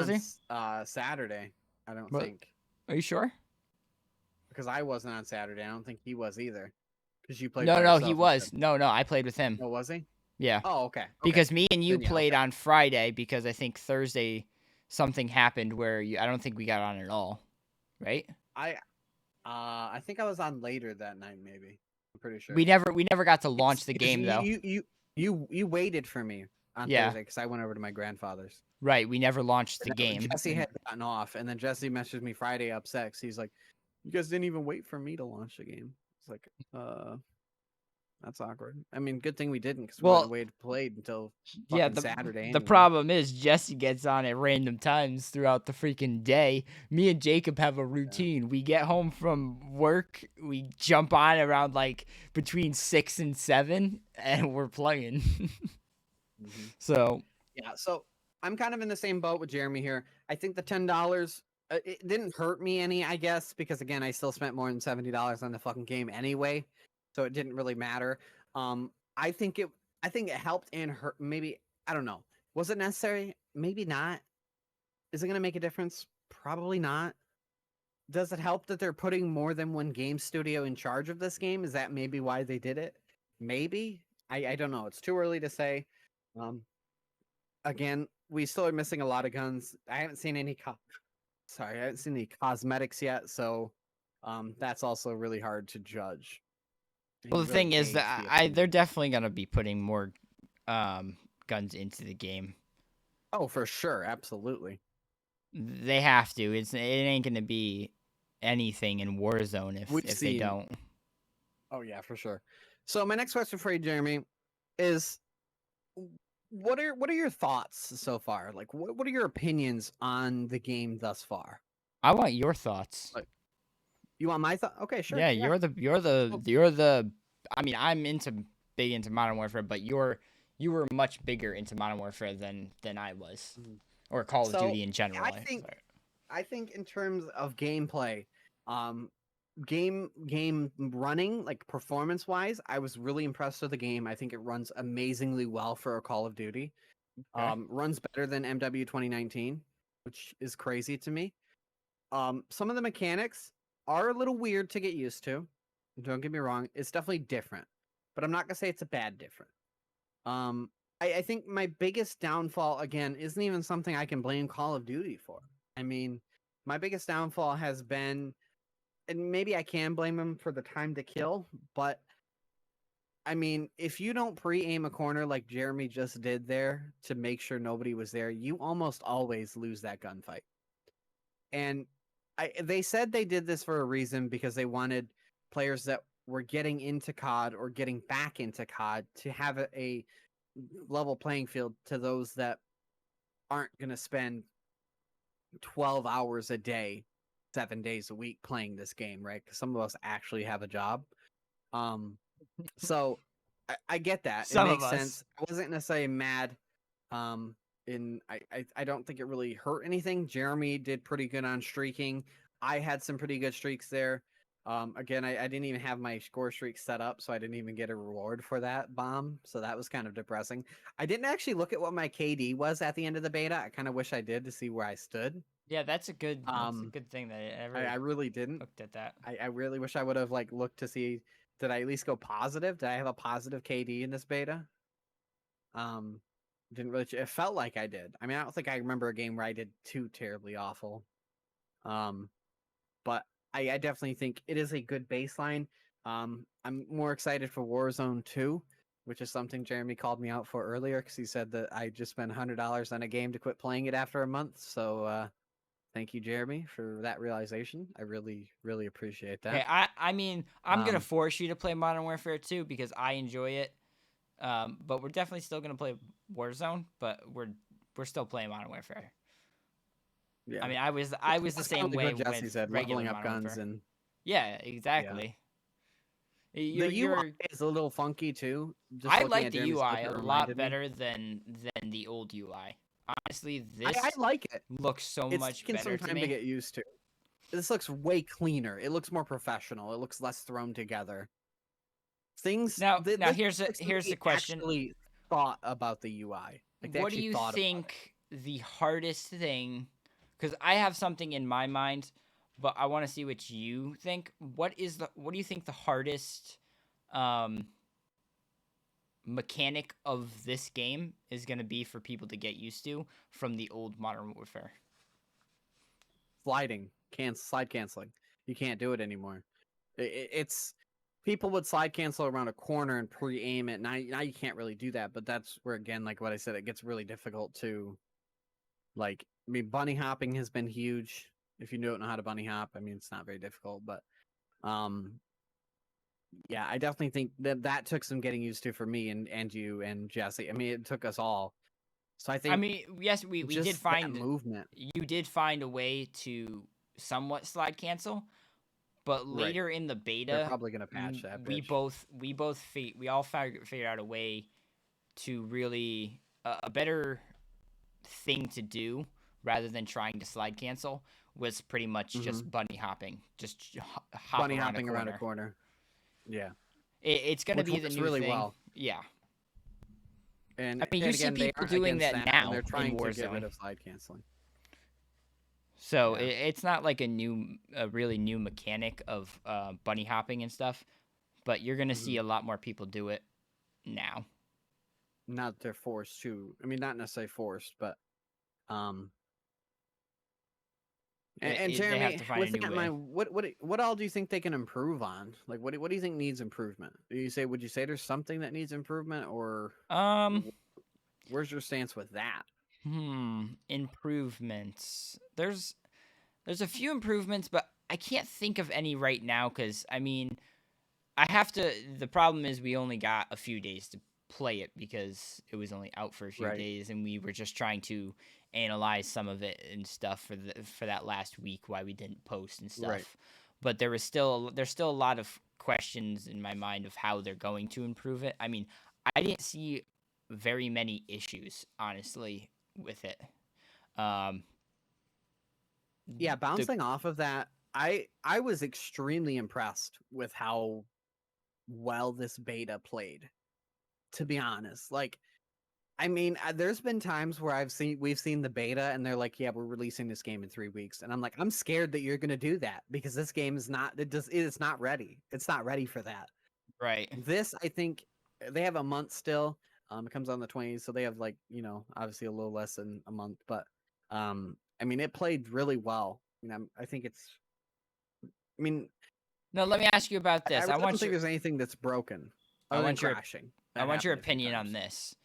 on Saturday, I don't think. Are you sure? Because I wasn't on Saturday. I don't think he was either. Because you played. No, he was. No, I played with him. Oh, was he? Yeah. Oh, okay. Because me and you played on Friday because I think Thursday something happened where I don't think we got on at all, right? I think I was on later that night, maybe. I'm pretty sure. We never got to launch the game though. You waited for me on Thursday because I went over to my grandfather's. Right, we never launched the game. Jesse had gotten off, and then Jesse messaged me Friday upset because he's like, "You guys didn't even wait for me to launch the game." It's like, that's awkward. I mean, good thing we didn't because we wouldn't wait played until Saturday. Anyway. The problem is Jesse gets on at random times throughout the freaking day. Me and Jacob have a routine. Yeah. We get home from work, we jump on around like between 6 and 7, and we're playing. So I'm kind of in the same boat with Jeremy here. I think the $10, it didn't hurt me any, I guess, because again, I still spent more than $70 on the fucking game anyway, so it didn't really matter. I think it helped and hurt. Maybe, I don't know. Was it necessary? Maybe not. Is it going to make a difference? Probably not. Does it help that they're putting more than one game studio in charge of this game? Is that maybe why they did it? Maybe. I don't know. It's too early to say. Again, we still are missing a lot of guns. I haven't seen any cosmetics yet, so that's also really hard to judge. Well, the thing is that they're definitely going to be putting more guns into the game. Oh, for sure, absolutely. They have to. It ain't going to be anything in Warzone if they don't. Oh yeah, for sure. So my next question for you, Jeremy, is what are your thoughts so far? Like, what are your opinions on the game thus far? I want your thoughts. You want my thought? Okay, sure. Yeah, you're the. I mean, I'm big into Modern Warfare, but you were much bigger into Modern Warfare than I was, or Call of Duty in general. I think in terms of gameplay, game running, like performance wise, I was really impressed with the game. I think it runs amazingly well for a Call of Duty. Okay. Runs better than MW 2019, which is crazy to me. Some of the mechanics are a little weird to get used to. Don't get me wrong, it's definitely different, but I'm not gonna say it's a bad different. I think my biggest downfall again isn't even something I can blame Call of Duty for. I mean, my biggest downfall has been, and maybe I can blame him for the time to kill, but I mean, if you don't pre-aim a corner like Jeremy just did there to make sure nobody was there, you almost always lose that gunfight. And they said they did this for a reason because they wanted players that were getting into COD or getting back into COD to have a level playing field to those that aren't going to spend 12 hours a day, 7 days a week playing this game, right? Because some of us actually have a job. So I get that. It makes sense. I wasn't necessarily mad. I don't think it really hurt anything. Jeremy did pretty good on streaking. I had some pretty good streaks there. Again, I didn't even have my score streak set up, so I didn't even get a reward for that bomb. So that was kind of depressing. I didn't actually look at what my KD was at the end of the beta. I kind of wish I did to see where I stood. Yeah, that's a good thing that I really didn't looked at that. I really wish I would have looked to see, did I at least go positive? Did I have a positive KD in this beta? Didn't really. It felt like I did. I mean, I don't think I remember a game where I did too terribly awful. But I definitely think it is a good baseline. I'm more excited for Warzone 2. which is something Jeremy called me out for earlier because he said that I just spent $100 on a game to quit playing it after a month. So thank you, Jeremy, for that realization. I really, really appreciate that. Okay, I mean, I'm gonna force you to play Modern Warfare 2 because I enjoy it. But we're definitely still gonna play Warzone, but we're still playing Modern Warfare. Yeah. I mean, I was the same way what Jesse with said, regular leveling up Modern guns Warfare. and Yeah, yeah. exactly. The UI is a little funky too. Just I looking like at the Jeremy's UI clip, it a lot reminded me. better than the old UI. Honestly, I this like it. looks so It's much taken better some to time to me. get used to. This looks way cleaner. It looks more professional. It looks less thrown together. Things Now this here's looks like the they question. actually thought about the UI. Like they What do actually you thought about it. think the hardest thing? Because I have something in my mind, but I want to see what you think. What do you think the hardest mechanic of this game is going to be for people to get used to from the old Modern Warfare? Slide canceling. You can't do it anymore. It's people would slide cancel around a corner and pre-aim it. Now you can't really do that. But that's where, again, like what I said, it gets really difficult to, like. I mean, bunny hopping has been huge. If you don't know how to bunny hop, I mean, it's not very difficult. But yeah, I definitely think that took some getting used to for me and you and Jesse. I mean, it took us all. So I think. I mean, yes, we did find movement. You did find a way to somewhat slide cancel, but later in the beta, they're probably gonna patch that. We all figured out a way to really a better thing to do rather than trying to slide cancel was pretty much just bunny hopping, just bunny hopping around a corner. Yeah, it's gonna be the new really thing. Well. Yeah. And I mean, you see people doing that now. They're trying to get rid of slide canceling. So it's not like a really new mechanic of bunny hopping and stuff, but you're gonna see a lot more people do it now. Not they're forced to. I mean, not necessarily forced, but And Jeremy, with that in mind, what all do you think they can improve on? Like, what do you think needs improvement? Would you say there's something that needs improvement, or where's your stance with that? Improvements. There's a few improvements, but I can't think of any right now because I mean, I have to. The problem is we only got a few days to play it because it was only out for a few days, and we were just trying to analyze some of it and stuff for that last week why we didn't post and stuff. But there's still a lot of questions in my mind of how they're going to improve it. I mean, I didn't see very many issues honestly with it. Yeah, bouncing off of that, I was extremely impressed with how well this beta played. To be honest, like, I mean, there's been times where we've seen the beta and they're like, yeah, we're releasing this game in 3 weeks. And I'm like, I'm scared that you're going to do that because this game is not, it's not ready. It's not ready for that. Right. This, I think they have a month still. It comes on the 20th. So they have, like, obviously a little less than a month, but, I mean, it played really well. I think no, let me ask you about this. I don't think there's anything that's broken. I want crashing. I want your opinion on this.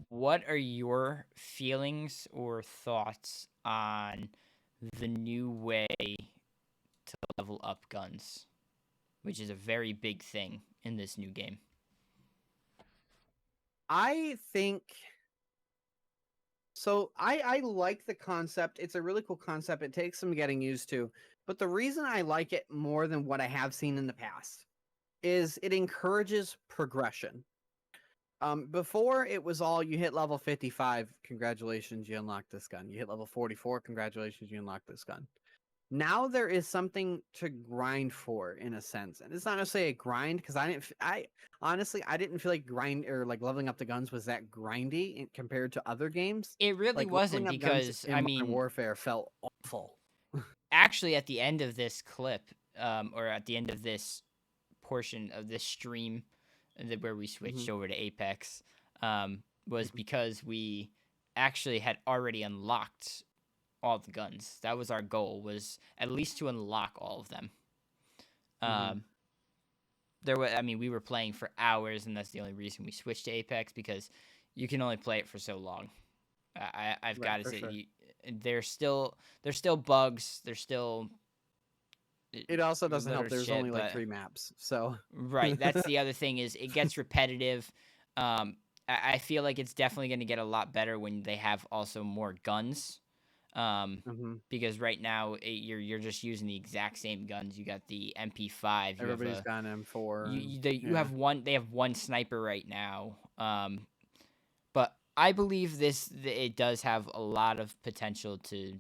What are your feelings or thoughts on the new way to level up guns, which is a very big thing in this new game? I think so. I like the concept. It's a really cool concept. It takes some getting used to. But the reason I like it more than what I have seen in the past is it encourages progression. Before it was all you hit level 55, congratulations, you unlocked this gun. You hit level 44, congratulations, you unlocked this gun. Now there is something to grind for in a sense, and it's not necessarily a grind because I honestly didn't feel like grind or like leveling up the guns was that grindy compared to other games. It really wasn't because I mean, Modern Warfare felt awful. Actually, at the end of this clip, or at the end of this portion of this stream, where we switched over to Apex, was because we actually had already unlocked all the guns. That was our goal, was at least to unlock all of them. we were playing for hours, and that's the only reason we switched to Apex, because you can only play it for so long. I've got to say, sure. there's still bugs. There's still It also doesn't help. There's shit, only like but 3 maps, so right. That's the other thing, is it gets repetitive. I feel like it's definitely going to get a lot better when they have also more guns. Because right now you're just using the exact same guns. You got the MP5. Everybody's got an M4. You have one. They have one sniper right now. But I believe it does have a lot of potential to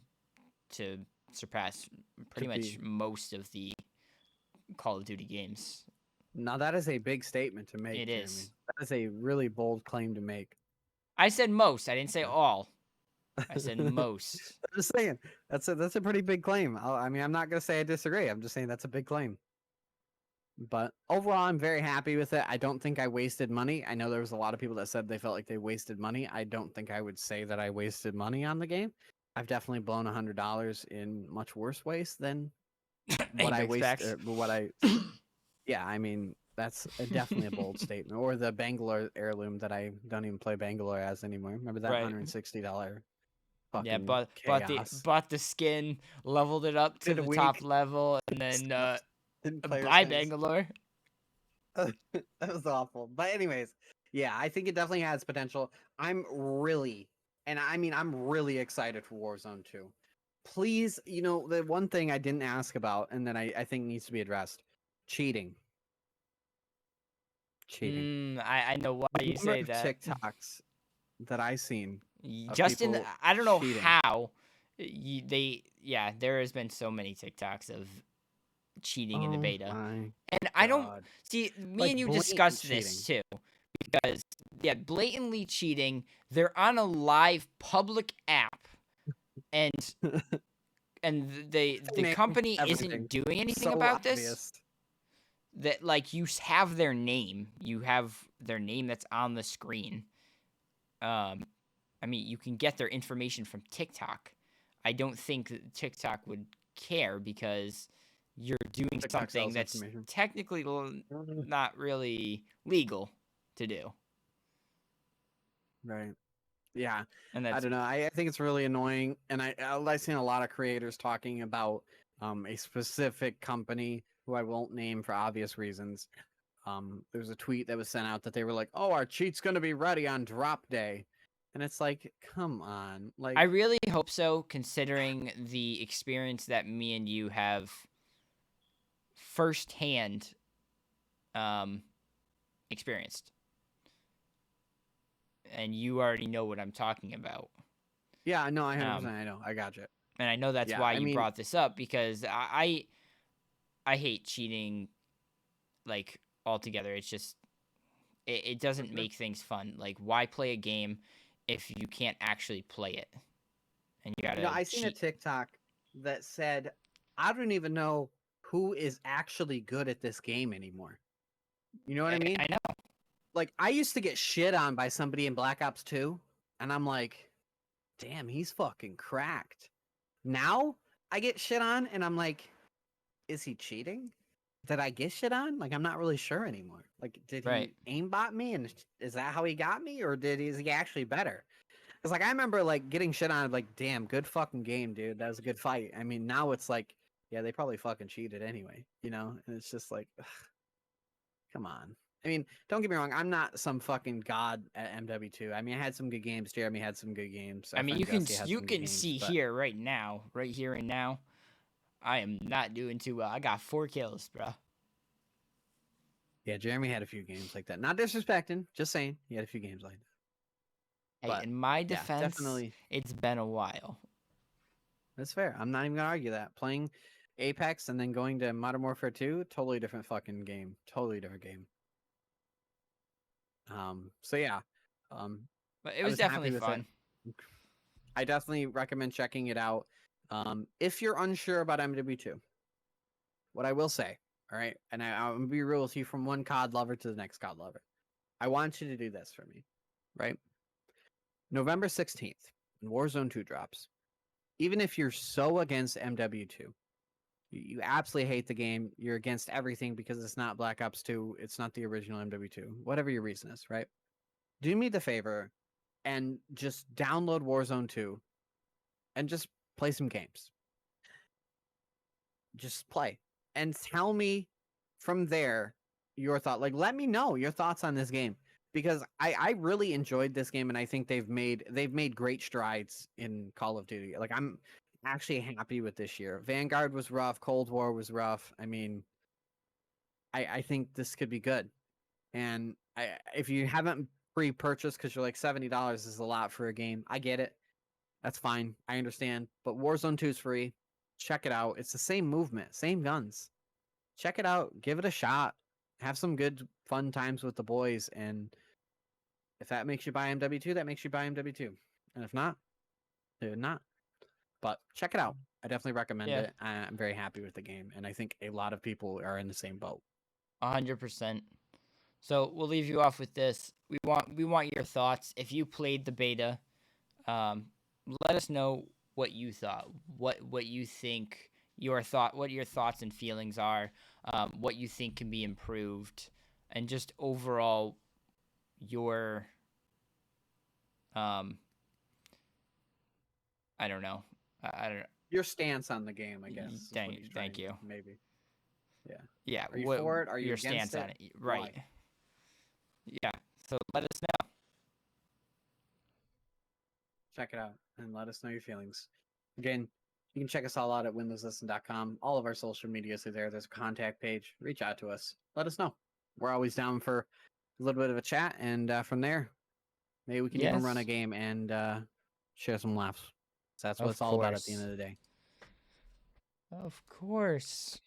surpass pretty much most of the Call of Duty games. Now that is a big statement to make, It Jeremy. is. That is a really bold claim to make. I said most. I didn't say all. I said most. I'm just saying that's a pretty big claim. I mean, I'm not gonna say I disagree. I'm just saying that's a big claim. But overall, I'm very happy with it. I don't think I wasted money. I know there was a lot of people that said they felt like they wasted money. I don't think I would say that I wasted money on the game. I've definitely blown $100 in much worse ways than what I wasted. Yeah, I mean, that's definitely a bold statement. Or the Bangalore heirloom that I don't even play Bangalore as anymore. Remember that $160 fucking chaos. bought the skin, leveled it up to the top level, and then bye Bangalore. That was awful. But anyways, yeah, I think it definitely has potential. I'm really excited for Warzone 2. Please, the one thing I didn't ask about, and that I think needs to be addressed: cheating. I know why you say that. TikToks that I seen. I don't know how. There has been so many TikToks of cheating in the beta, and I don't see. Me and you discussed this too, because blatantly cheating. They're on a live public app, and the company isn't doing anything about this. That, like, you have their name. You have their name that's on the screen. I mean, you can get their information from TikTok. I don't think that TikTok would care, because you're doing something that's technically not really legal to do. Right. Yeah. And I don't know. I think it's really annoying. And I've seen a lot of creators talking about a specific company who I won't name for obvious reasons. There was a tweet that was sent out that they were like, "Oh, our cheat's going to be ready on drop day." And it's like, come on. Like, I really hope so, considering the experience that me and you have firsthand experienced. And you already know what I'm talking about. Yeah, no, I 100%. I know. I got you. And I know that's why you brought this up, because I hate cheating, like, altogether. It's just, it doesn't make things fun. Like, why play a game if you can't actually play it? And you gotta I seen a TikTok that said, I don't even know who is actually good at this game anymore. You know what I mean? I know. Like, I used to get shit on by somebody in Black Ops 2, and I'm like, damn, he's fucking cracked. Now, I get shit on, and I'm like, is he cheating? Did I get shit on? Like, I'm not really sure anymore. Like, did he aimbot me, and is that how he got me, or is he actually better? Because, like, I remember, like, getting shit on, like, damn, good fucking game, dude. That was a good fight. I mean, now it's like, yeah, they probably fucking cheated anyway, And it's just like, ugh, come on. I mean, don't get me wrong. I'm not some fucking god at MW2. I mean, I had some good games. Jeremy had some good games. I mean, you can see here right here and now, I am not doing too well. I got 4 kills, bro. Yeah, Jeremy had a few games like that. Not disrespecting, just saying he had a few games like that. Hey, in my defense, it's been a while. That's fair. I'm not even gonna argue that. Playing Apex and then going to Modern Warfare 2, totally different fucking game. Totally different game. So yeah. But it was definitely fun. I definitely recommend checking it out. If you're unsure about MW2, what I will say, all right, and I'm gonna be real with you, from one COD lover to the next COD lover. I want you to do this for me, right? November 16th, when Warzone 2 drops, even if you're so against MW2, You absolutely hate the game. You're against everything because it's not Black Ops 2. It's not the original MW2. Whatever your reason is, right? Do me the favor and just download Warzone 2 and just play some games. Just play and tell me from there your thought. Like, let me know your thoughts on this game because I really enjoyed this game and I think they've made great strides in Call of Duty. Like, I'm actually happy with this year. Vanguard was rough. Cold War was rough. I mean, I think this could be good. And if you haven't pre-purchased because you're like $70 is a lot for a game, I get it. That's fine. I understand. But Warzone 2 is free. Check it out. It's the same movement, same guns. Check it out. Give it a shot. Have some good, fun times with the boys. And if that makes you buy MW2, that makes you buy MW2. And if not, do not. But check it out. I definitely recommend it. I'm very happy with the game. And I think a lot of people are in the same boat. 100%. So we'll leave you off with this. We want your thoughts. If you played the beta, let us know what you thought. What you think what your thoughts and feelings are. What you think can be improved, and just overall your I don't know. I don't know. Your stance on the game, I guess. Thank you. Maybe. Yeah. Yeah. Are you for it? Are you your against stance it? on it? Right. Why? Yeah. So let us know. Check it out and let us know your feelings. Again, you can check us all out at windowslisten.com. All of our social medias are there. There's a contact page. Reach out to us. Let us know. We're always down for a little bit of a chat, and from there, maybe we can even run a game and share some laughs. So that's what it's all about at the end of the day. Of course.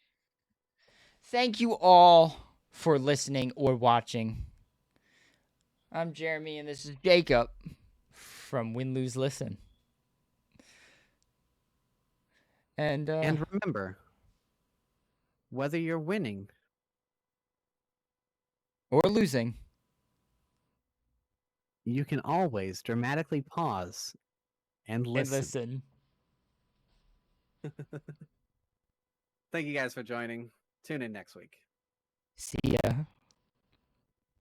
Thank you all for listening or watching. I'm Jeremy, and this is Jacob from Win, Lose, Listen. And remember, whether you're winning or losing, you can always dramatically pause and listen. Thank you guys for joining. Tune in next week. See ya.